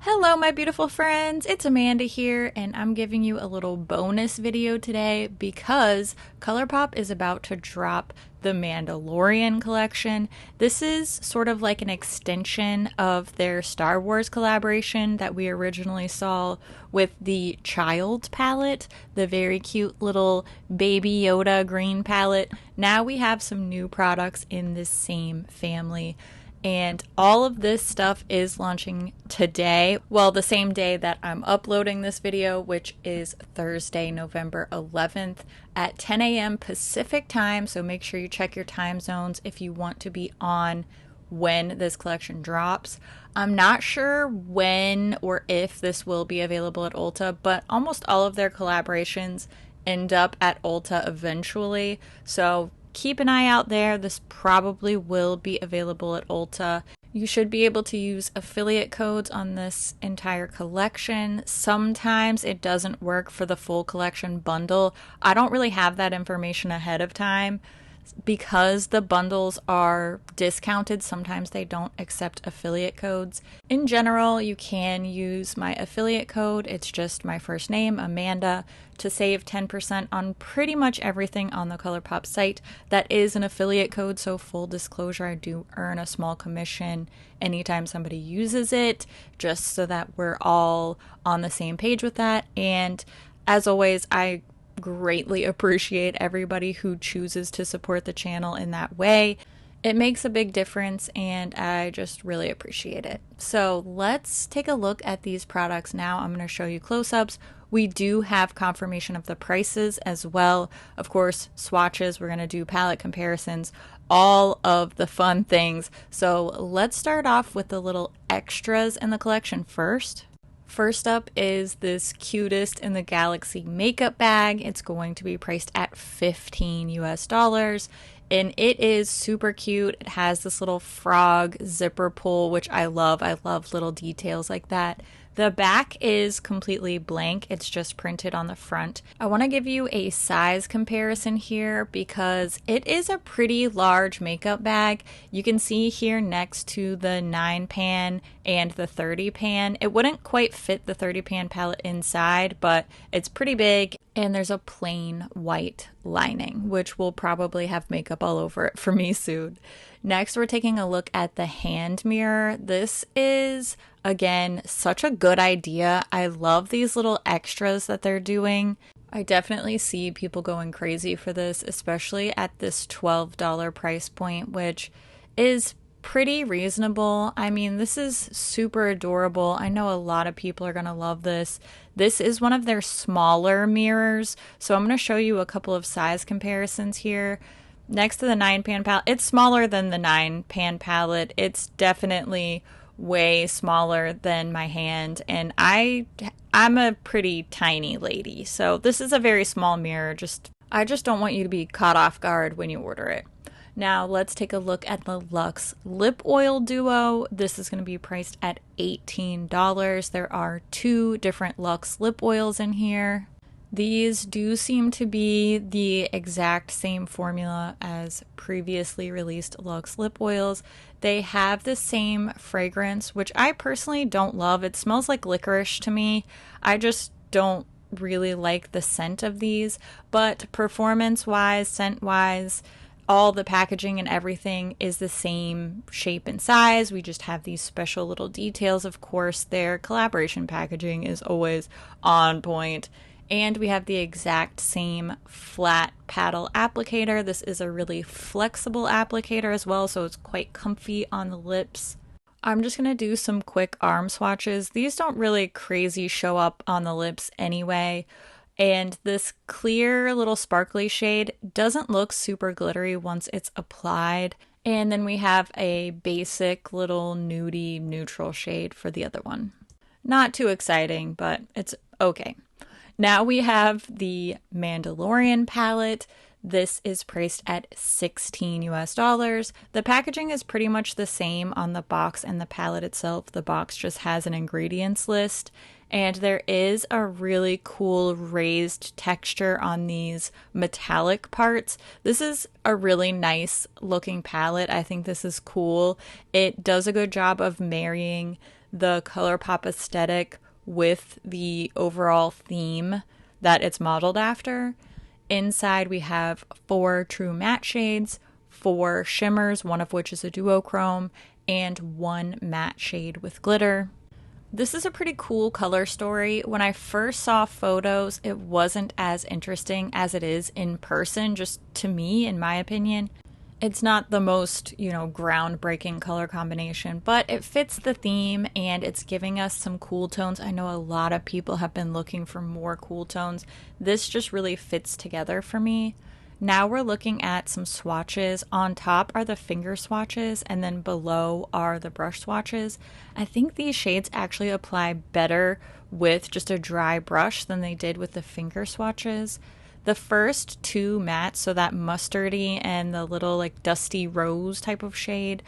Hello my beautiful friends, it's Amanda here, and I'm giving you a little bonus video today because ColourPop is about to drop the Mandalorian collection. This is sort of like an extension of their Star Wars collaboration that we originally saw with the Child palette, the very cute little Baby Yoda green palette. Now we have some new products in this same family. And all of this stuff is launching today, well, the same day that I'm uploading this video, which is Thursday, November 11th at 10 a.m. Pacific time. So make sure you check your time zones if you want to be on when this collection drops. I'm not sure when or if this will be available at Ulta, but almost all of their collaborations end up at Ulta eventually. So keep an eye out there. This probably will be available at Ulta. You should be able to use affiliate codes on this entire collection. Sometimes it doesn't work for the full collection bundle. I don't really have that information ahead of time. Because the bundles are discounted, sometimes they don't accept affiliate codes. In general, you can use my affiliate code. It's just my first name, Amanda, to save 10% on pretty much everything on the ColourPop site. That is an affiliate code, so full disclosure, I do earn a small commission anytime somebody uses it, just so that we're all on the same page with that. And as always, I greatly appreciate everybody who chooses to support the channel in that way. It makes a big difference and I just really appreciate it. So let's take a look at these products now. I'm going to show you close-ups. We do have confirmation of the prices as well. Of course, swatches, we're going to do palette comparisons, all of the fun things. So let's start off with the little extras in the collection first. First up is this cutest in the galaxy makeup bag. It's going to be priced at $15 US, and it is super cute. It has this little frog zipper pull, which I love. I love little details like that. The back is completely blank. It's just printed on the front. I want to give you a size comparison here because it is a pretty large makeup bag. You can see here next to the 9 pan and the 30 pan. It wouldn't quite fit the 30 pan palette inside, but it's pretty big. And there's a plain white lining, which will probably have makeup all over it for me soon. Next, we're taking a look at the hand mirror. This is, again, such a good idea. I love these little extras that they're doing. I definitely see people going crazy for this, especially at this $12 price point, which is pretty reasonable. I mean, this is super adorable. I know a lot of people are going to love this. This is one of their smaller mirrors, so I'm going to show you a couple of size comparisons here. Next to the 9 pan palette, it's smaller than the 9 pan palette. It's definitely way smaller than my hand, and I'm a pretty tiny lady, so this is a very small mirror. I just don't want you to be caught off guard when you order it. Now let's take a look at the Luxe Lip Oil Duo. This is going to be priced at $18. There are 2 different Luxe lip oils in here. These do seem to be the exact same formula as previously released Luxe lip oils. They have the same fragrance, which I personally don't love. It smells like licorice to me. I just don't really like the scent of these, but performance-wise, scent-wise, all the packaging and everything is the same shape and size. We just have these special little details. Of course, their collaboration packaging is always on point. And we have the exact same flat paddle applicator. This is a really flexible applicator as well, so it's quite comfy on the lips. I'm just going to do some quick arm swatches. These don't really crazy show up on the lips anyway. And this clear little sparkly shade doesn't look super glittery once it's applied. And then we have a basic little nudie neutral shade for the other one. Not too exciting, but it's okay. Now we have the Mandalorian palette. This is priced at $16 US. The packaging is pretty much the same on the box and the palette itself. The box just has an ingredients list. And there is a really cool raised texture on these metallic parts. This is a really nice looking palette. I think this is cool. It does a good job of marrying the ColourPop aesthetic with the overall theme that it's modeled after. Inside we have 4 true matte shades, 4 shimmers, one of which is a duochrome, and 1 matte shade with glitter. This is a pretty cool color story. When I first saw photos, it wasn't as interesting as it is in person, just to me, in my opinion. It's not the most, groundbreaking color combination, but it fits the theme and it's giving us some cool tones. I know a lot of people have been looking for more cool tones. This just really fits together for me. Now we're looking at some swatches. On top are the finger swatches and then below are the brush swatches. I think these shades actually apply better with just a dry brush than they did with the finger swatches. The first 2 mattes, so that mustardy and the little like dusty rose type of shade,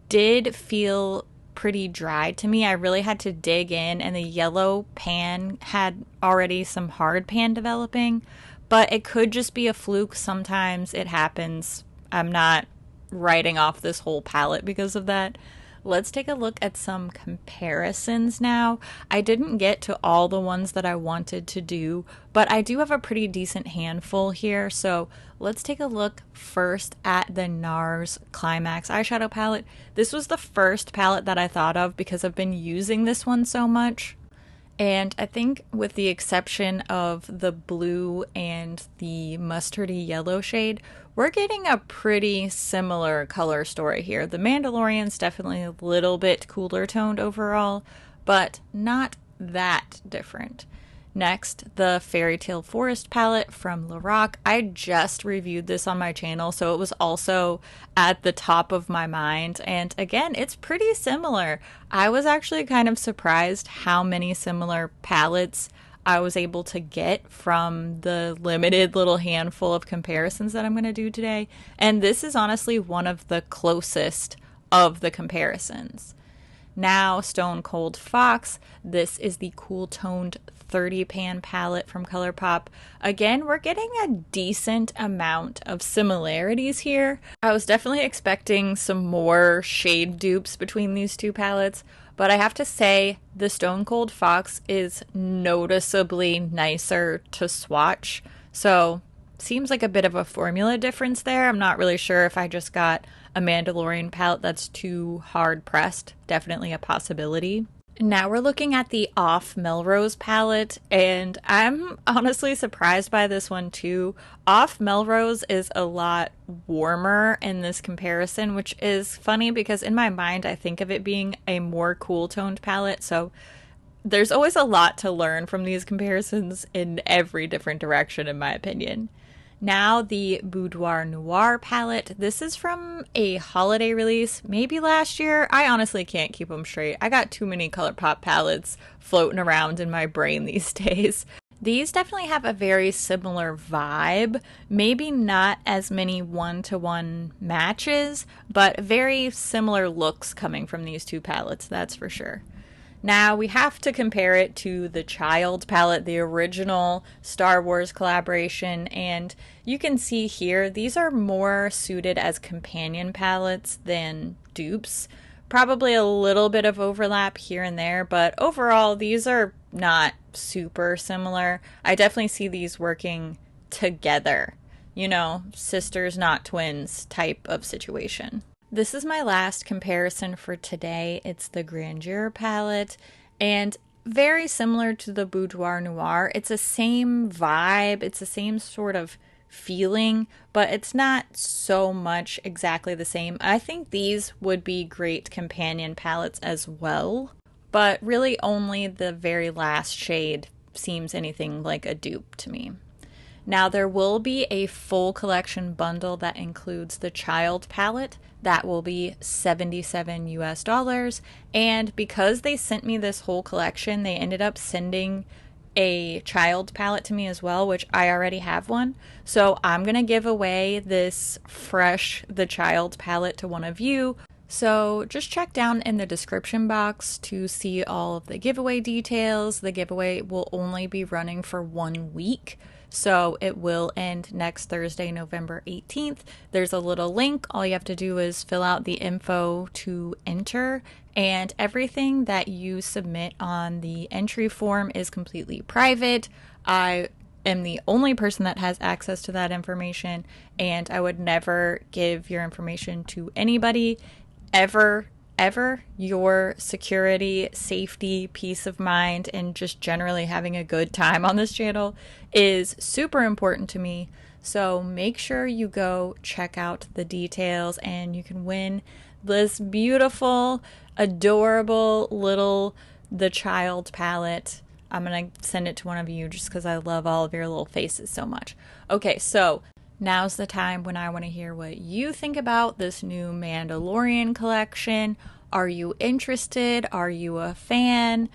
did feel pretty dry to me. I really had to dig in, and the yellow pan had already some hard pan developing, but it could just be a fluke. Sometimes it happens. I'm not writing off this whole palette because of that. Let's take a look at some comparisons now. I didn't get to all the ones that I wanted to do, but I do have a pretty decent handful here. So let's take a look first at the NARS Climax eyeshadow palette. This was the first palette that I thought of because I've been using this one so much. And I think with the exception of the blue and the mustardy yellow shade, we're getting a pretty similar color story here. The Mandalorian's definitely a little bit cooler toned overall, but not that different. Next, the Fairy Tale Forest palette from Lorac. I just reviewed this on my channel, so it was also at the top of my mind. And again, it's pretty similar. I was actually kind of surprised how many similar palettes I was able to get from the limited little handful of comparisons that I'm going to do today. And this is honestly one of the closest of the comparisons. Now, Stone Cold Fox. This is the cool toned 30 pan palette from ColourPop. Again, we're getting a decent amount of similarities here. I was definitely expecting some more shade dupes between these two palettes, but I have to say the Stone Cold Fox is noticeably nicer to swatch. So, seems like a bit of a formula difference there. I'm not really sure if I just got a Mandalorian palette that's too hard pressed. Definitely a possibility. Now we're looking at the Off Melrose palette, and I'm honestly surprised by this one too. Off Melrose is a lot warmer in this comparison, which is funny because in my mind I think of it being a more cool toned palette, so there's always a lot to learn from these comparisons in every different direction in my opinion. Now the Boudoir Noir palette. This is from a holiday release, maybe last year. I honestly can't keep them straight. I got too many ColourPop palettes floating around in my brain these days. These definitely have a very similar vibe. Maybe not as many one-to-one matches, but very similar looks coming from these two palettes, that's for sure. Now we have to compare it to the Child palette, the original Star Wars collaboration, and you can see here these are more suited as companion palettes than dupes. Probably a little bit of overlap here and there, but overall these are not super similar. I definitely see these working together, sisters not twins type of situation. This is my last comparison for today. It's the Grandeur palette, and very similar to the Boudoir Noir. It's the same vibe, it's the same sort of feeling, but it's not so much exactly the same. I think these would be great companion palettes as well, but really only the very last shade seems anything like a dupe to me. Now there will be a full collection bundle that includes the Child palette. That will be $77 US. And because they sent me this whole collection, they ended up sending a Child palette to me as well, which I already have one. So I'm going to give away this fresh The Child palette to one of you. So just check down in the description box to see all of the giveaway details. The giveaway will only be running for 1 week, so it will end next Thursday, November 18th. There's a little link. All you have to do is fill out the info to enter, and everything that you submit on the entry form is completely private. I am the only person that has access to that information, and I would never give your information to anybody ever. Your security, safety, peace of mind, and just generally having a good time on this channel is super important to me. So make sure you go check out the details and you can win this beautiful, adorable little The Child palette. I'm going to send it to one of you just because I love all of your little faces so much. Okay, so now's the time when I want to hear what you think about this new Mandalorian collection. Are you interested? Are you a fan?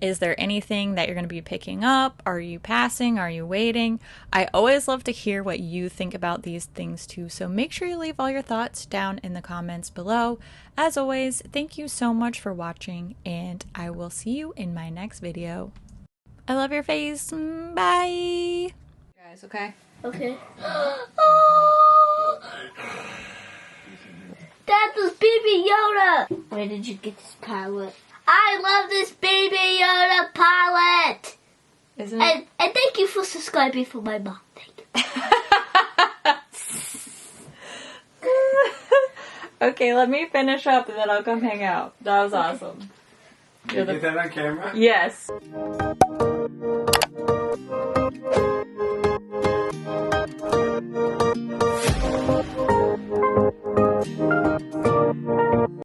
Is there anything that you're going to be picking up? Are you passing? Are you waiting? I always love to hear what you think about these things too, so make sure you leave all your thoughts down in the comments below. As always, thank you so much for watching, and I will see you in my next video. I love your face. Bye! Guys, okay? Okay. Oh! That's this Baby Yoda! Where did you get this palette? I love this Baby Yoda palette! Isn't it? And thank you for subscribing for my mom. Thank you. Okay, let me finish up and then I'll come hang out. That was awesome. Did you get that on camera? Yes.